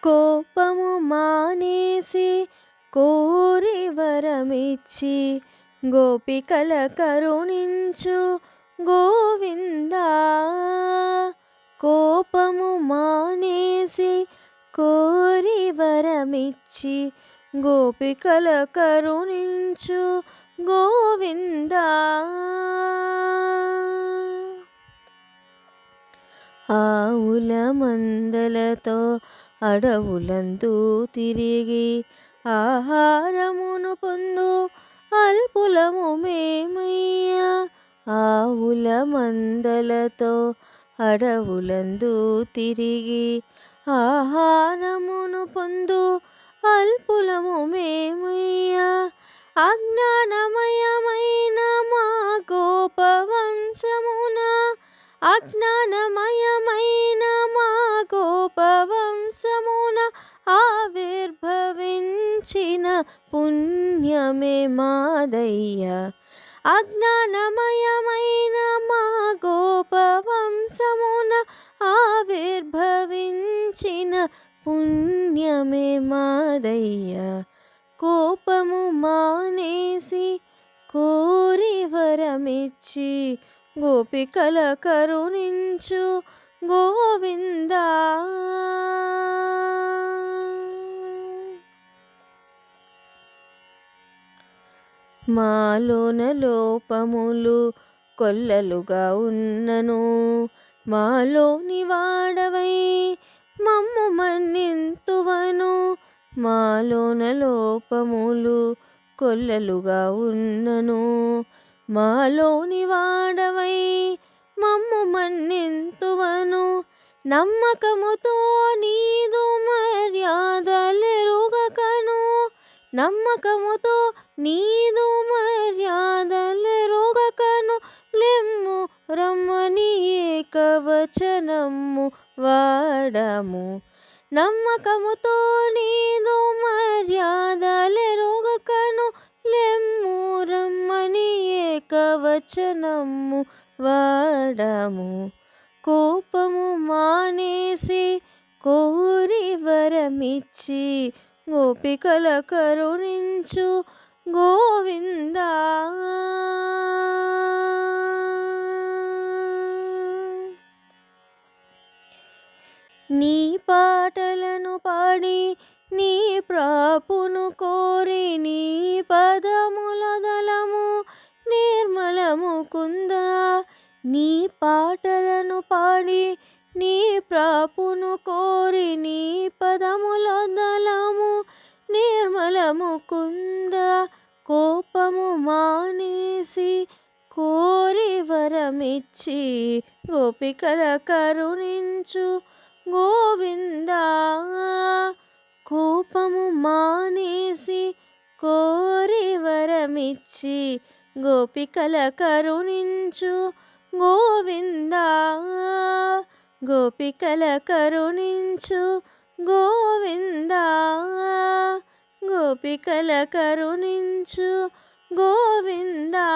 కోపము మానేసి కోరి వరమిచ్చి గోపికల కరుణించు గోవిందా. కోపము మానేసి కోరి వరమిచ్చి గోపికల కరుణించు గోవిందా. ఆవుల మందలతో అడవులందు తిరిగి ఆహారమును పొందు అల్పులము మేమయ్యా. ఆవుల మందలతో అడవులందు తిరిగి ఆహారమును పొందు అల్పులము మేమయ్యా. అజ్ఞానమయమైన మా గోపవంశమున అజ్ఞానమయమైన మా గోపవంశమున ఆవిర్భవించిన పుణ్యమే మాదయ్యా. అజ్ఞానమయమైన మా గోపవంశమున ఆవిర్భవించిన పుణ్యమే మాదయ్యా. కోపము మానేసి కోరి వరమిచ్చి గోపికల కరుణించు గోవిందా. మాలోన లోపములు కొల్లలుగా ఉన్నను మాలోని వాడవై మమ్ము మన్నింతువను. మాలోన లోపములు కొల్లలుగా ఉన్నను మాలోని వాడవై మమ్ము మన్నింతువను. నమ్మకముతో నీదు మర్యాదలెరుగకను నమ్మకముతో నీదు మర్యాదలెరుగకను లెమ్ము రమ్మని ఏకవచనము వాడము. నమ్మకముతో నీదు మర్యాదలెరుగకను లెమ్ము రమ్మని ఏకవచనము వాడము. కోపము మానేసి కోరి వరమిచ్చి గోపికల కరుణించు గోవిందా. నీ పాటలను పాడి నీ ప్రాపును కోరి నీ పదములొదలము నిర్మలము కుందా. నీ పాటలను పాడి నీ ప్రాపును కోరి నీ పదములొదలము నిర్మలము కుందా. కోపము మానేసి కోరి వరమిచ్చి గోపికల కరుణించు గోవిందా. కోపము మానేసి కోరి వరమిచ్చి గోపికల కరుణించు గోవిందా. గోపికల కరుణించు గోవిందా. గోపికల కరుణించు గోవిందా.